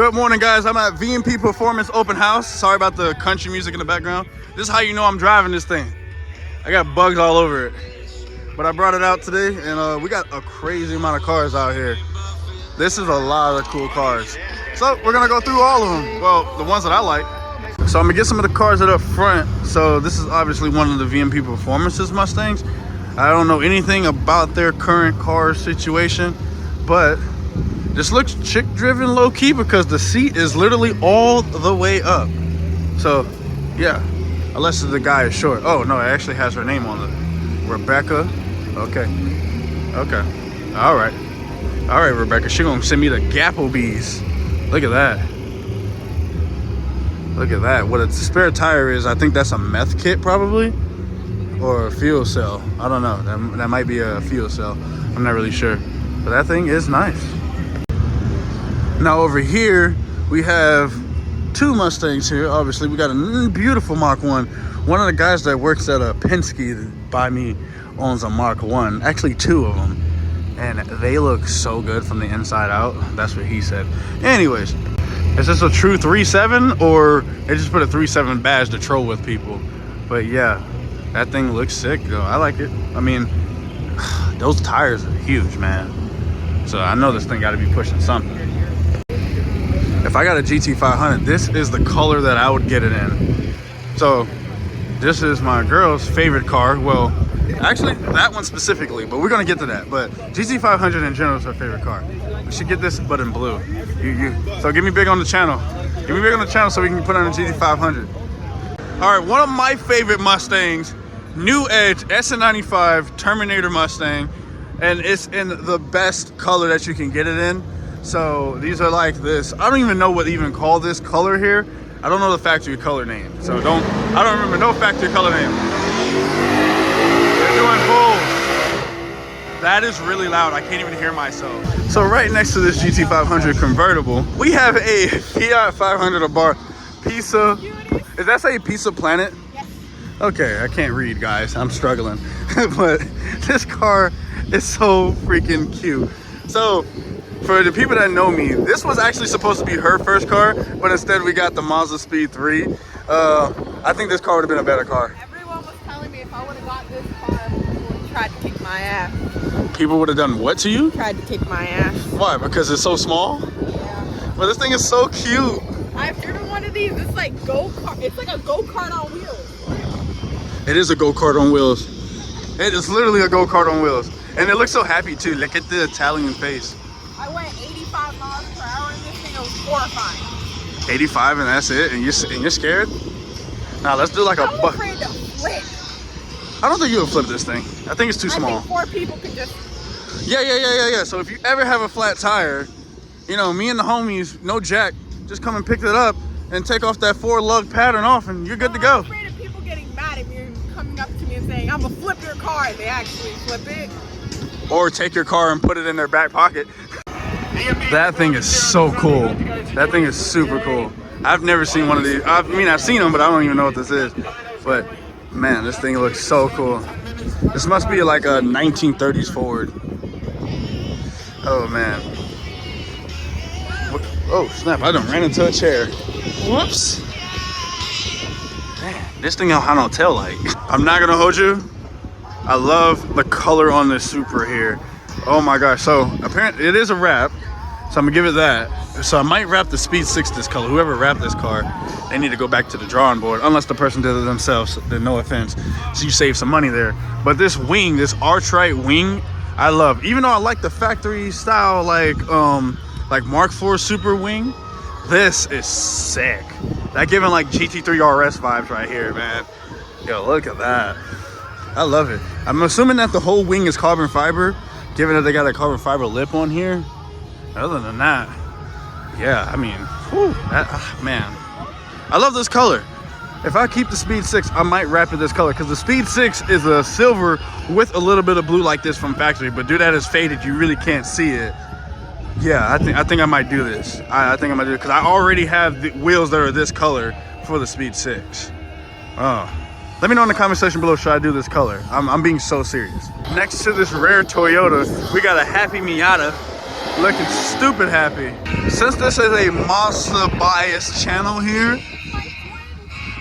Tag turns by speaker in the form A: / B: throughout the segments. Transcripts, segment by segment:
A: Good morning, guys. I'm at VMP Performance Open House. Sorry about the country music in the background. This is how you know I'm driving this thing. I got bugs all over it. But I brought it out today, and we got a crazy amount of cars out here. This is a lot of cool cars. So we're gonna go through all of them. Well, the ones that I like. So I'm gonna get some of the cars that are up front. So this is obviously one of the VMP Performance's Mustangs. I don't know anything about their current car situation, but this looks chick driven low key because the seat is literally all the way up. So yeah, unless the guy is short. Oh no, it actually has her name on it. Rebecca. Okay. All right, Rebecca. She gonna send me the Gapplebees. Look at that. Look at that. What a spare tire is, I think that's a meth kit probably, or a fuel cell. I don't know. That might be a fuel cell. I'm not really sure, but that thing is nice. Now over here we have two Mustangs here. Obviously we got a beautiful Mach 1. One of the guys that works at a Penske by me owns a Mach 1. Actually two of them, and they look so good from the inside out. That's what he said. Anyways, is this a true 3.7 or they just put a 3.7 badge to troll with people? But yeah, that thing looks sick though. I like it. I mean, those tires are huge, man. So I know this thing got to be pushing something. If I got a GT500, this is the color that I would get it in. So this is my girl's favorite car. Well, actually that one specifically, but we're gonna get to that. But GT500 in general is her favorite car. We should get this, but in blue. So give me big on the channel. Give me big on the channel so we can put on a GT500. All right, one of my favorite Mustangs, New Edge SN95 Terminator Mustang, and it's in the best color that you can get it in. So these are like this. I don't even know what to even call this color here. I don't know the factory color name. So I don't remember no factory color name. They're doing bulls. That is really loud. I can't even hear myself. So right next to this GT500 convertible, we have a Fiat 500 bar Pizza. Is that say Pizza Planet? Yes. Okay, I can't read, guys. I'm struggling. But this car is so freaking cute. So for the people that know me, this was actually supposed to be her first car, but instead we got the Mazda Speed 3. I think this car would have been a better car.
B: Everyone was telling me if I would have got this car, people would have tried to kick my ass.
A: People would have done what to you?
B: Tried to kick my ass.
A: Why? Because it's so small?
B: Yeah.
A: But this thing is so cute.
B: I've driven one of these. It's like go-kart. It's like a go-kart on wheels.
A: It is a go-kart on wheels. It is literally a go-kart on wheels. And it looks so happy too. Look at the Italian face.
B: I went 85 miles per hour in this thing. It was horrifying.
A: 85 and that's it? And you're scared? Now let's do like a...
B: I'm afraid to flip.
A: I don't think you'll flip this thing. I think it's too small.
B: I think 4 people can just...
A: Yeah. So if you ever have a flat tire, you know, me and the homies, no jack, just come and pick it up and take off that 4-lug pattern off and you're good to go.
B: I'm afraid of people getting mad at me and coming up to me and saying, I'm gonna flip your car, and they actually flip it. Or
A: take your car and put it in their back pocket. That thing is so cool. That thing is super cool. I've never seen one of these. I mean, I've seen them, but I don't even know what this is. But man, this thing looks so cool. This must be like a 1930s Ford. Oh man. Oh snap, I done ran into a chair. Whoops. Man, this thing don't have no tail light. I'm not gonna hold you. I love the color on this Supra here. Oh my gosh. So apparently it is a wrap, so I'm gonna give it that. So I might wrap the Speed 6 this color. Whoever wrapped this car, they need to go back to the drawing board, unless the person did it themselves, then no offense. So you save some money there. But this wing, this arch-right wing, I love. Even though I like the factory style like Mark IV Super wing, this is sick. That giving like GT3 RS vibes right here, man. Yo, look at that. I love it. I'm assuming that the whole wing is carbon fiber, given that they got a carbon fiber lip on here. Other than that, yeah, I mean, whew, man, I love this color. If I keep the Speed 6, I might wrap it this color, because the Speed 6 is a silver with a little bit of blue like this from factory, but dude, that is faded. You really can't see it. Yeah, I think I might do this. I think I might do it, because I already have the wheels that are this color for the Speed 6. Oh. Let me know in the comment section below, should I do this color? I'm being so serious. Next to this rare Toyota, we got a Happy Miata. looking stupid happy. Since this is a monster bias channel here,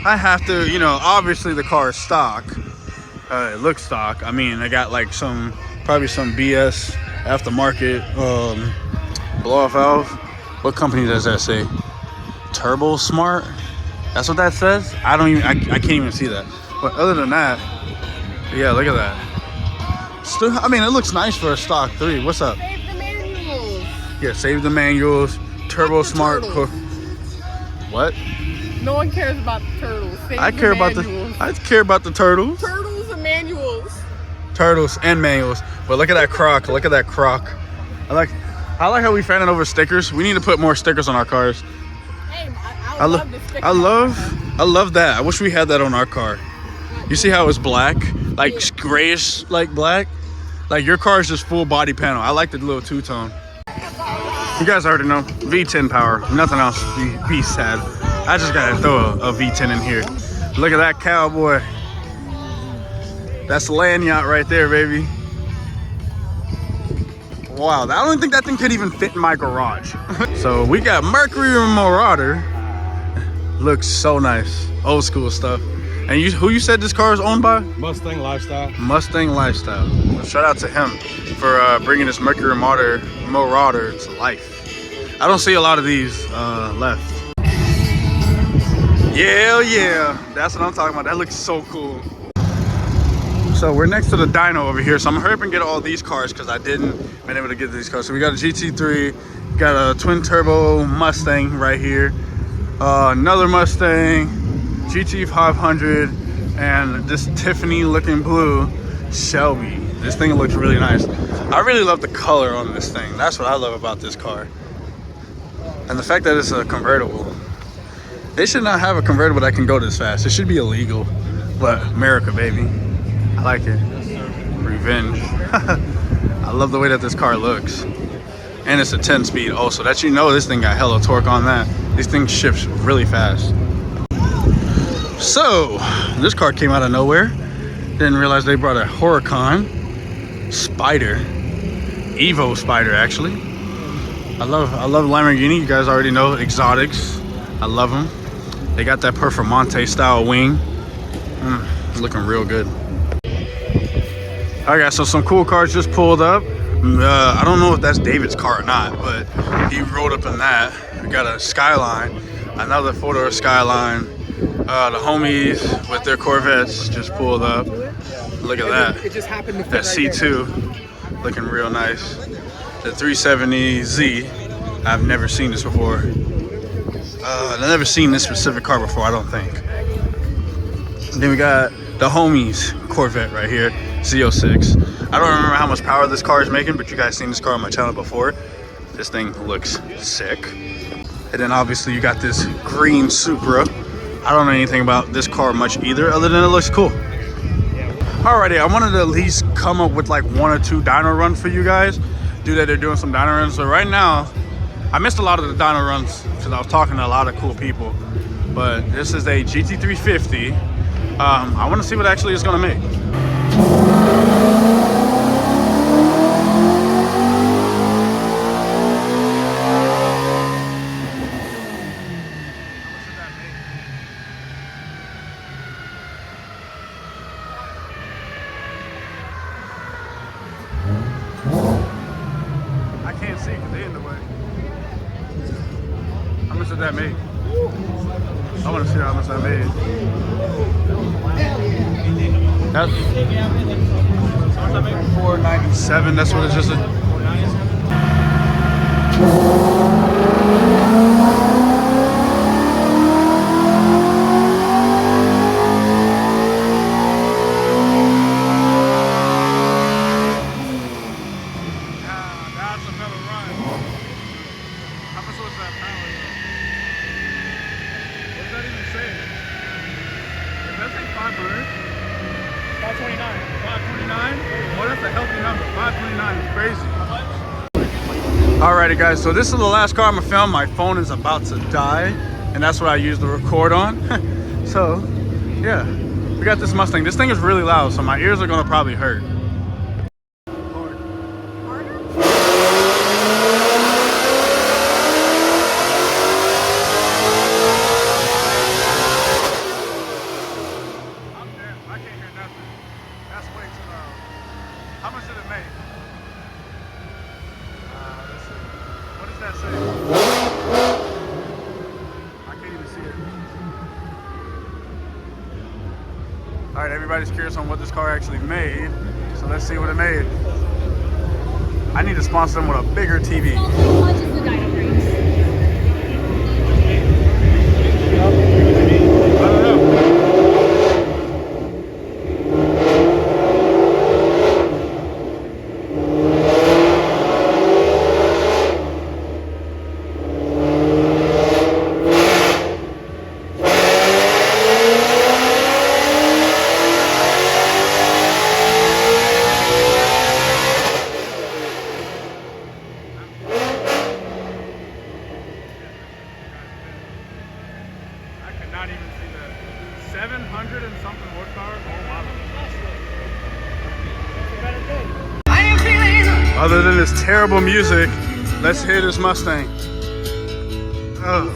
A: I have to, you know, obviously the car is stock. It looks stock. I mean, I got like probably some BS aftermarket blow off valve. What company does that say? Turbo Smart? That's what that says? I can't even see that. But other than that, yeah, look at that. Still, I mean, it looks nice for a stock 3. What's up?
B: Save the manuals.
A: Yeah, save the manuals. Turbo Smart. What?
B: No one cares about the turtles. Save
A: I care about the turtles.
B: Turtles and manuals.
A: Turtles and manuals. But look at that croc. Look at that croc. I like how we fanning over stickers. We need to put more stickers on our cars.
B: Hey, I love the stickers.
A: I love that. I wish we had that on our car. You see how it's black? Like grayish, like black? Like your car is just full body panel. I like the little two-tone. You guys already know. V10 power. Nothing else. Be sad. I just gotta throw a V10 in here. Look at that cowboy. That's the land yacht right there, baby. Wow, I don't think that thing could even fit in my garage. So we got Mercury Marauder. Looks so nice. Old school stuff. And who you said this car is owned by?
C: Mustang Lifestyle.
A: Mustang Lifestyle. Well, shout out to him for bringing this Mercury Marauder to life. I don't see a lot of these left. Yeah, that's what I'm talking about. That looks so cool. So we're next to the dyno over here. So I'm gonna hurry up and get all these cars because I didn't been able to get these cars. So we got a GT3, got a twin turbo Mustang right here, another Mustang, GT500, and this Tiffany looking blue Shelby. This thing looks really nice. I really love the color on this thing. That's what I love about this car. And the fact that it's a convertible. They should not have a convertible that can go this fast. It should be illegal. But America, baby. I like it. Revenge. I love the way that this car looks. And it's a 10-speed also. That you know this thing got hella torque on that. This thing shifts really fast. So, this car came out of nowhere. Didn't realize they brought a Huracan Spider. Evo Spider, actually. I love Lamborghini. You guys already know exotics. I love them. They got that Performante style wing. It's looking real good. All right, guys, so some cool cars just pulled up. I don't know if that's David's car or not, but he rolled up in that. We got a Skyline, another 4-door Skyline. The homies with their Corvettes just pulled up. Look at that.
B: It just happened to fit
A: that C2 looking real nice. The 370Z. I've never seen this before. I've never seen this specific car before, I don't think. And then we got the homies Corvette right here, Z06. I don't remember how much power this car is making, but you guys seen this car on my channel before. This thing looks sick. And then obviously you got this green Supra. I don't know anything about this car much either, other than it looks cool. Alrighty, I wanted to at least come up with like 1 or 2 dyno runs for you guys. They're doing some dyno runs. So right now, I missed a lot of the dyno runs because I was talking to a lot of cool people. But this is a GT350. I want to see what actually it's gonna make. I can't see because they're in the way. How much did that make? I want to see how much that made. That's 497. That's what it's just. That's a better run. How much was that power? What does that even say? Does that say 500? 529. 529? Well, that's a healthy number. 529 is crazy. Alrighty, guys. So this is the last car I'm gonna film. My phone is about to die, and that's what I use to record on. So, yeah, we got this Mustang. This thing is really loud, so my ears are gonna probably hurt. How much did it make? Let's see. What does that say? I can't even see it. All right, everybody's curious on what this car actually made, so let's see what it made. I need to sponsor them with a bigger TV.
C: Punches the dyno brakes.
A: I don't know. Not even see that. 700 and something horsepower. Oh wow. Other than this terrible music, let's hear this Mustang. Oh.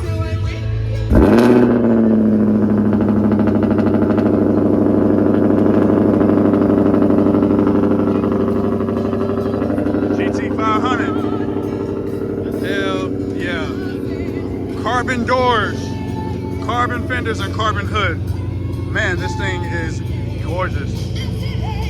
A: GT500. Hell yeah. Carbon doors. Carbon fenders and carbon hood. Man, this thing is gorgeous.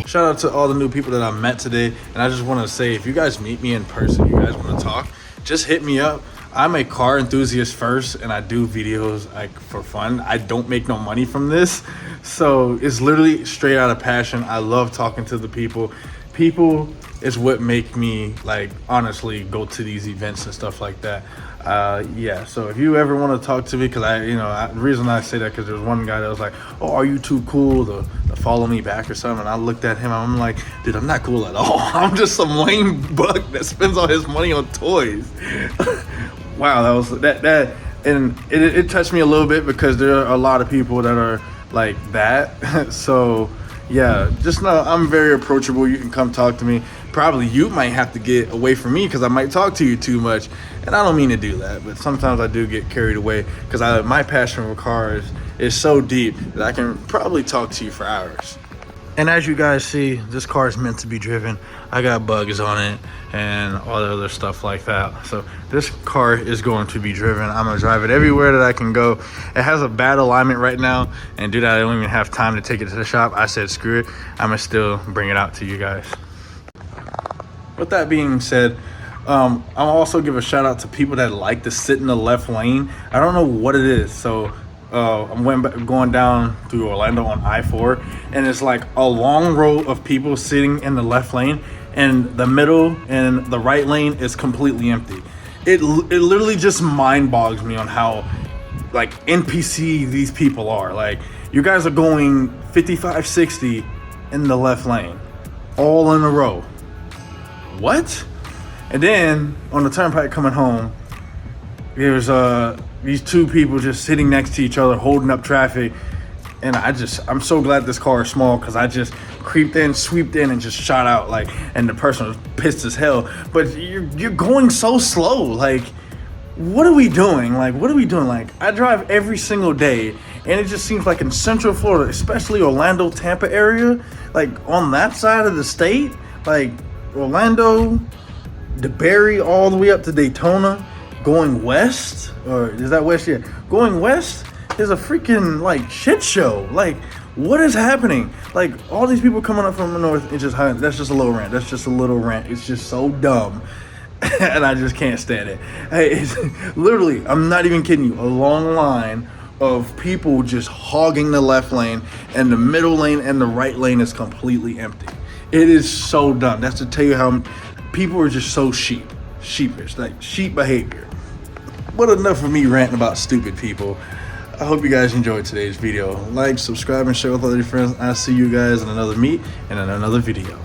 A: Shout out to all the new people that I met today. And I just want to say, if you guys meet me in person, you guys want to talk, just hit me up. I'm a car enthusiast first, and I do videos like for fun. I don't make no money from this. So it's literally straight out of passion. I love talking to the people. People is what make me, like, honestly go to these events and stuff like that. Yeah, so if you ever want to talk to me, because the reason I say that, because there was one guy that was like, oh, are you too cool to follow me back or something? And I looked at him, I'm like, dude, I'm not cool at all. I'm just some lame buck that spends all his money on toys. Wow, that was that and it touched me a little bit, because there are a lot of people that are like that. So yeah, just know I'm very approachable. You can come talk to me. Probably you might have to get away from me, because I might talk to you too much, and I don't mean to do that, but sometimes I do get carried away, because my passion for cars is so deep that I can probably talk to you for hours. And as you guys see, this car is meant to be driven. I got bugs on it and all the other stuff like that. So this car is going to be driven. I'm gonna drive it everywhere that I can go. It has a bad alignment right now, and due to that I don't even have time to take it to the shop, I said screw it, I'm gonna still bring it out to you guys. With that being said, I'll also give a shout out to people that like to sit in the left lane. I don't know what it is. So I'm going down through Orlando on I-4, and it's like a long row of people sitting in the left lane, and the middle and the right lane is completely empty. It literally just mind boggles me on how like NPC these people are. Like, you guys are going 55, 60 in the left lane, all in a row. What? And then on the turnpike coming home, there's these two people just sitting next to each other holding up traffic, and I'm so glad this car is small, because I just creeped in, sweeped in, and just shot out, like, and the person was pissed as hell. But you're going so slow. Like, what are we doing? Like, I drive every single day, and it just seems like in Central Florida, especially Orlando, Tampa area, like on that side of the state, like Orlando, DeBerry, all the way up to Daytona, going west, or is that west? Yeah, going west is a freaking like shit show. Like, what is happening? Like, all these people coming up from the north, that's just a little rant. It's just so dumb. And I just can't stand it. Hey, it's literally, I'm not even kidding you, a long line of people just hogging the left lane, and the middle lane and the right lane is completely empty. It is so dumb. That's to tell you how people are just so sheepish, like sheep behavior. But enough of me ranting about stupid people. I hope you guys enjoyed today's video. Like, subscribe, and share with other friends. I'll see you guys in another meet and in another video.